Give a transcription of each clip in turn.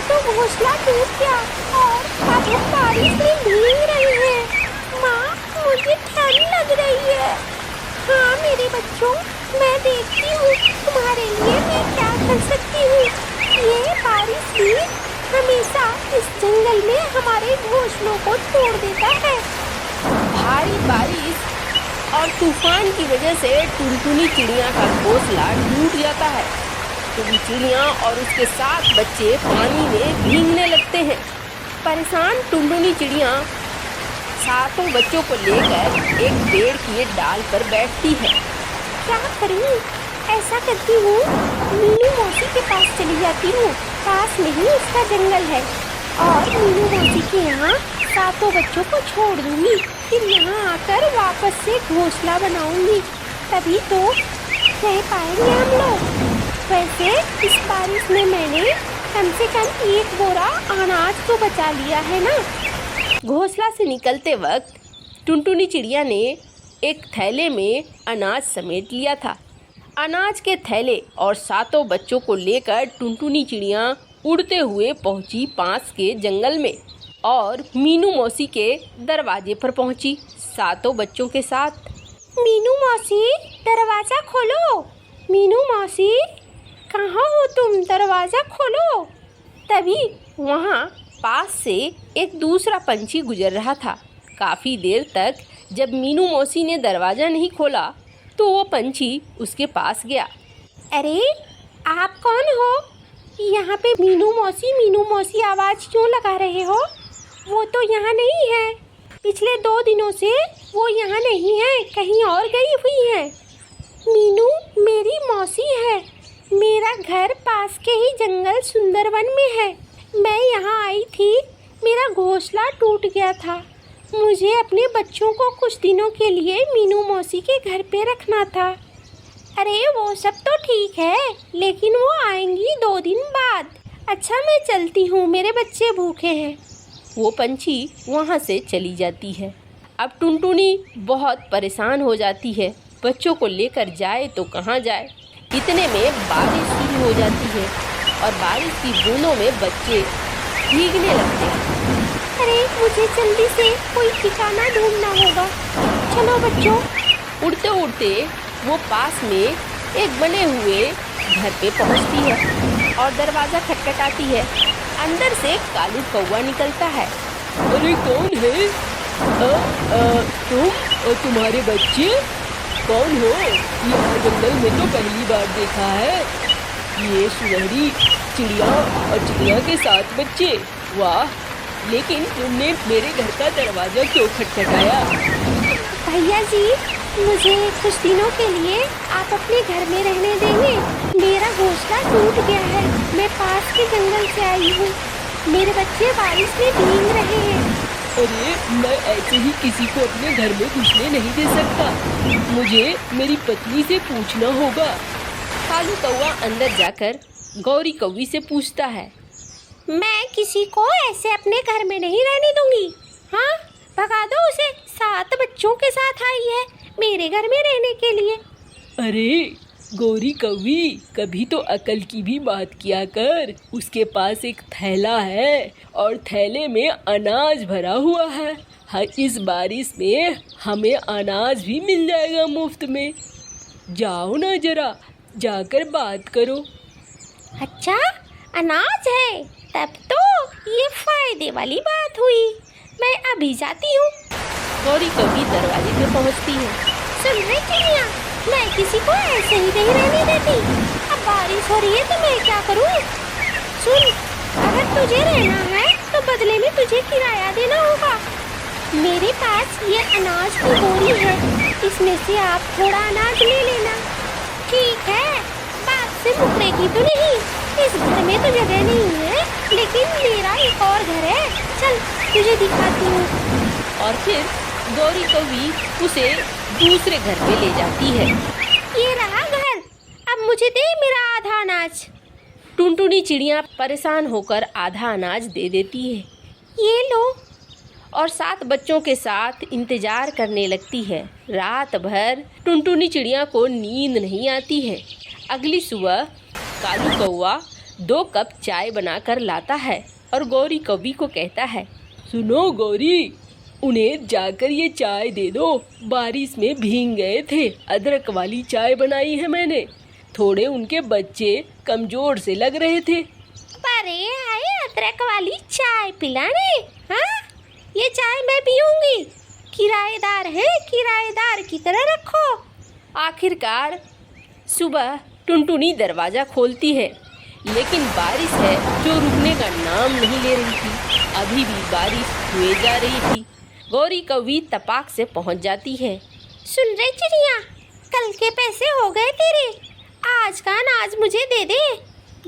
तो घोंसला टूट गया और अब हम बारिश में भीग रहे हैं। माँ, मुझे ठंड लग रही है। हाँ मेरे बच्चों, मैं देखती हूँ तुम्हारे लिए मैं क्या कर सकती हूँ। ये बारिश भी हमेशा इस जंगल में हमारे घोंसलों को तोड़ देता है। भारी बारिश और तूफान की वजह से टुनटुनी चिड़िया का घोंसला टूट जाता है। तो चिड़िया और उसके 7 बच्चे पानी में भीगने लगते हैं। परेशान टुनटुनी चिड़िया 7 बच्चों को लेकर एक पेड़ की डाल पर बैठती है। क्या करूँ? ऐसा करती हूँ, मीनू मौसी के पास चली जाती हूँ। पास में ही उसका जंगल है और मीनू मौसी के यहाँ 7 बच्चों को छोड़ दूँगी। फिर यहाँ आकर वापस से घोंसला बनाऊँगी, तभी तो रह पाएंगे हम लोग। वैसे इस बारिश में मैंने कम से कम 1 बोरा अनाज तो बचा लिया है ना। घोंसला से निकलते वक्त टुनटुनी चिड़िया ने एक थैले में अनाज समेट लिया था। अनाज के थैले और 7 बच्चों को लेकर टुनटुनी चिड़िया उड़ते हुए पहुंची पास के जंगल में और मीनू मौसी के दरवाजे पर पहुंची 7 बच्चों के साथ। मीनू मौसी, दरवाज़ा खोलो। मीनू मौसी, कहाँ हो तुम? दरवाज़ा खोलो। तभी वहाँ पास से एक दूसरा पंछी गुजर रहा था। काफ़ी देर तक जब मीनू मौसी ने दरवाज़ा नहीं खोला तो वो पंछी उसके पास गया। अरे, आप कौन हो? यहाँ पे मीनू मौसी आवाज़ क्यों लगा रहे हो? वो तो यहाँ नहीं है। पिछले 2 दिनों से वो यहाँ नहीं है, कहीं और गई हुई है। मीनू मेरी मौसी है। मेरा घर पास के ही जंगल सुंदरवन में है। मैं यहाँ आई थी, मेरा घोंसला टूट गया था। मुझे अपने बच्चों को कुछ दिनों के लिए मीनू मौसी के घर पे रखना था। अरे वो सब तो ठीक है, लेकिन वो आएंगी 2 दिन बाद। अच्छा, मैं चलती हूँ, मेरे बच्चे भूखे हैं। वो पंछी वहाँ से चली जाती है। अब टुनटुनी बहुत परेशान हो जाती है। बच्चों को लेकर जाए तो कहाँ जाए। इतने में बारिश शुरू हो जाती है और बारिश की बूंदों में बच्चे भीगने लगते हैं। अरे, मुझे जल्दी से कोई ठिकाना ढूंढना होगा। चलो बच्चों। उड़ते उड़ते वो पास में एक बने हुए घर पे पहुंचती है और दरवाज़ा खटखटाती है। अंदर से कालू कौवा निकलता है। अरे कौन है? तुम और तुम्हारे बच्चे कौन हो? यहाँ जंगल में तो पहली बार देखा है। ये सुनहरी चिड़िया और चिड़िया के 7 बच्चे, वाह! लेकिन तुमने मेरे घर का दरवाज़ा क्यों खटखटाया? भैया जी, मुझे कुछ दिनों के लिए आप अपने घर में रहने देंगे? मेरा घोंसला टूट गया है। मैं पास के जंगल से आई हूँ। मेरे बच्चे बारिश में भीग रहे हैं। अरे, मैं ऐसे ही किसी को अपने घर में घुसने नहीं दे सकता। मुझे मेरी पत्नी से पूछना होगा। कालू कौवा अंदर जाकर गौरी कौवी से पूछता है। मैं किसी को ऐसे अपने घर में नहीं रहने दूंगी। हाँ, भगा दो उसे। 7 बच्चों के साथ आई है मेरे घर में रहने के लिए। अरे गौरी कौवी, कभी तो अकल की भी बात किया कर। उसके पास एक थैला है और थैले में अनाज भरा हुआ है। हाँ, इस बारिश में हमें अनाज भी मिल जाएगा मुफ्त में। जाओ ना, जरा जाकर बात करो। अच्छा, अनाज है? तब तो ये फायदे वाली बात हुई। मैं अभी जाती हूँ। गौरी कौवी दरवाजे पे पहुँचती है। सुन रही चिड़िया, मैं किसी को ऐसे ही नहीं रहने देती। अब बारिश हो रही है तो मैं क्या करूँ? सुन, अगर तुझे रहना है तो बदले में तुझे किराया देना होगा। मेरे पास ये अनाज की बोरी है, इसमें से आप थोड़ा अनाज ले लेना। ठीक है, बात से मुकरेगी तो नहीं। इस घर में तो जगह नहीं है, लेकिन मेरा एक और घर है। चल, तुझे दिखाती हूँ। और फिर गौरी कौवी उसे दूसरे घर पे ले जाती है। ये रहा घर, अब मुझे दे मेरा आधा अनाज। टुनटुनी चिड़िया परेशान होकर आधा अनाज दे देती है। ये लो। और 7 बच्चों के साथ इंतजार करने लगती है। रात भर टुनटुनी चिड़िया को नींद नहीं आती है। अगली सुबह कालू कौवा 2 कप चाय बनाकर लाता है और गौरी कौवी को कहता है, सुनो गौरी, उन्हें जाकर ये चाय दे दो, बारिश में भीग गए थे, अदरक वाली चाय बनाई है मैंने। थोड़े उनके बच्चे कमजोर से लग रहे थे। अरे आए अदरक वाली चाय पिलाने? हाँ, ये चाय मैं पीऊंगी। किराएदार है, किराएदार की तरह रखो। आखिरकार सुबह टुनटुनी दरवाज़ा खोलती है, लेकिन बारिश है जो रुकने का नाम नहीं ले रही थी। अभी भी बारिश हुए जा रही थी। गौरी कौवी तपाक से पहुंच जाती है। सुन रे चिड़िया, कल के पैसे हो गए तेरे, आज का अनाज मुझे दे दे।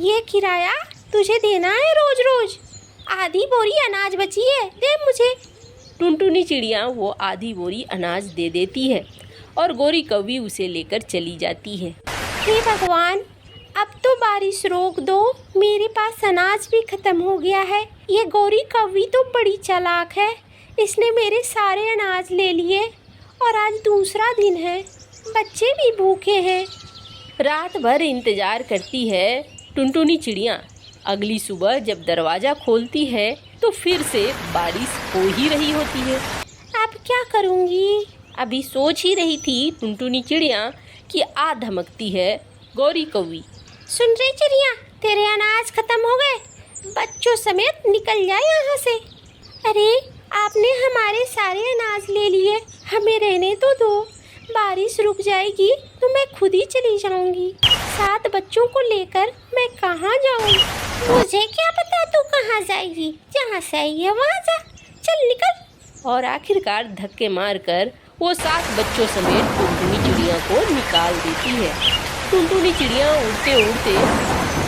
ये किराया तुझे देना है रोज रोज। आधी बोरी अनाज बची है, दे मुझे। टुनटुनी चिड़िया वो आधी बोरी अनाज दे देती है और गौरी कौवी उसे लेकर चली जाती है। हे भगवान, अब तो बारिश रोक दो, मेरे पास अनाज भी खत्म हो गया है। ये गौरी कौवी तो बड़ी चालाक है, इसने मेरे सारे अनाज ले लिए और आज दूसरा दिन है, बच्चे भी भूखे हैं। रात भर इंतजार करती है टुनटुनी चिड़िया। अगली सुबह जब दरवाज़ा खोलती है तो फिर से बारिश हो ही रही होती है। अब क्या करूँगी? अभी सोच ही रही थी टुनटुनी चिड़िया कि आ धमकती है गौरी कौवी। सुन रही चिड़िया, तेरे अनाज खत्म हो गए, बच्चों समेत निकल जाए यहाँ से। अरे आपने हमारे सारे अनाज ले लिए, हमें रहने तो दो। बारिश रुक जाएगी तो मैं खुद ही चली जाऊंगी। 7 बच्चों को लेकर मैं कहाँ जाऊँ? मुझे क्या पता तू कहाँ जाएगी, जहाँ से आई है वहाँ जा, चल निकल। और आखिरकार धक्के मारकर वो 7 बच्चों समेत टुनटुनी चिड़िया को निकाल देती है। टुनटुनी चिड़िया उड़ते उड़ते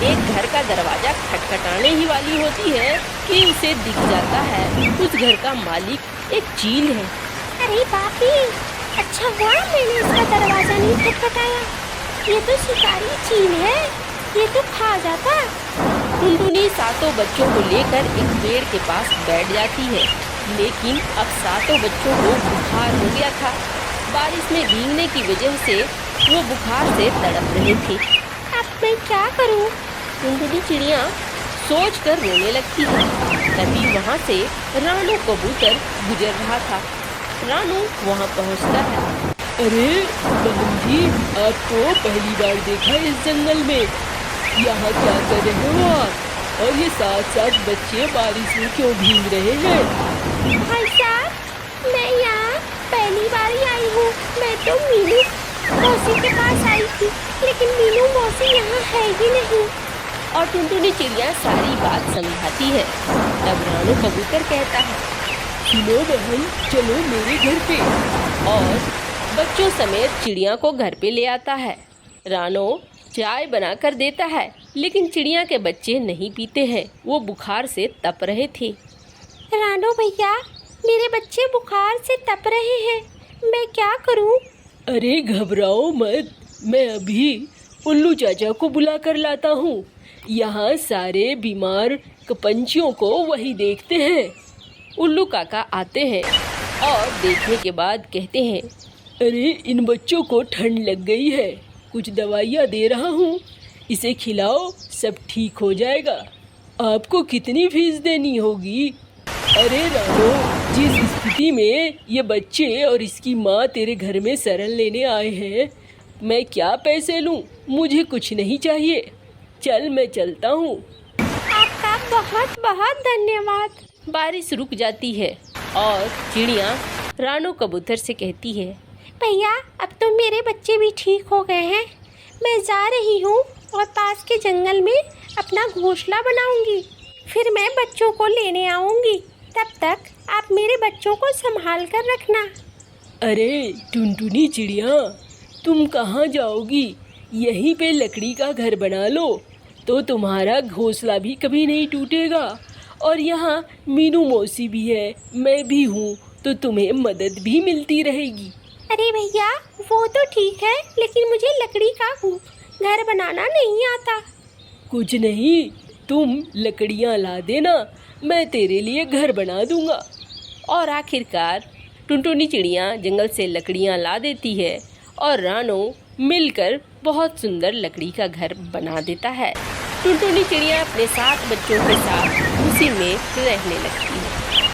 एक घर का दरवाज़ा खटखटाने ही वाली होती है कि उसे दिख जाता है उस घर का मालिक एक चील है। अरे बाप रे, अच्छा हुआ मैंने उसका दरवाज़ा नहीं खटखटाया, ये तो शिकारी चील है, ये तो खा जाता। टुनटुनी 7 बच्चों को लेकर एक पेड़ के पास बैठ जाती है, लेकिन अब 7 बच्चों को बुखार हो गया था। बारिश में भीगने की वजह से वो बुखार से तड़प रहे थे। अब मैं क्या करूं? टुनटुनी चिड़िया सोच कर रोने लगती है। तभी वहाँ से रानू कबूतर गुजर रहा था। रानू वहाँ पहुँचता है। अरे बहन जी, आपको पहली बार देखा इस जंगल में, यहाँ क्या कर रहे हो आप? और ये 7 बच्चे बारिश में क्यों भीग रहे हैं? भाई साहब, मैं यहाँ पहली बार ही आई हूँ। मैं तो मीनू मौसी के पास आई थी, लेकिन मीनू मौसी यहाँ है ही नहीं। और टुनटुनी चिड़िया सारी बात समझाती है। तब रानू कबूतर कहता है, सुनो बहन, चलो मेरे घर पे। और बच्चों समेत चिड़िया को घर पे ले आता है। रानू चाय बनाकर देता है, लेकिन चिड़िया के बच्चे नहीं पीते हैं, वो बुखार से तप रहे थे। रानू भैया, मेरे बच्चे बुखार से तप रहे हैं, मैं क्या करूं? अरे घबराओ मत, मैं अभी उल्लू चाचा को बुला कर लाता हूँ। यहाँ सारे बीमार पंछियों को वही देखते हैं। उल्लू काका आते हैं और देखने के बाद कहते हैं, अरे इन बच्चों को ठंड लग गई है, कुछ दवाइयाँ दे रहा हूँ, इसे खिलाओ, सब ठीक हो जाएगा। आपको कितनी फीस देनी होगी? अरे रानो, जिस स्थिति में ये बच्चे और इसकी माँ तेरे घर में शरण लेने आए हैं, मैं क्या पैसे लूँ? मुझे कुछ नहीं चाहिए। चल मैं चलता हूँ। आपका बहुत बहुत धन्यवाद। बारिश रुक जाती है और चिड़िया रानू कबूतर से कहती है, भैया अब तो मेरे बच्चे भी ठीक हो गए हैं, मैं जा रही हूँ और पास के जंगल में अपना घोंसला बनाऊंगी, फिर मैं बच्चों को लेने आऊंगी। तब तक आप मेरे बच्चों को संभाल कर रखना। अरे टुनटुनी चिड़िया, तुम कहाँ जाओगी? यहीं पे लकड़ी का घर बना लो तो तुम्हारा घोंसला भी कभी नहीं टूटेगा। और यहाँ मीनू मौसी भी है, मैं भी हूँ, तो तुम्हें मदद भी मिलती रहेगी। अरे भैया वो तो ठीक है, लेकिन मुझे लकड़ी का घर बनाना नहीं आता। कुछ नहीं, तुम लकड़ियाँ ला देना, मैं तेरे लिए घर बना दूंगा। और आखिरकार टुनटुनी चिड़िया जंगल से लकड़ियाँ ला देती है और रानू मिलकर बहुत सुंदर लकड़ी का घर बना देता है। टुनटुनी चिड़िया अपने 7 बच्चों के साथ उसी में रहने लगती है।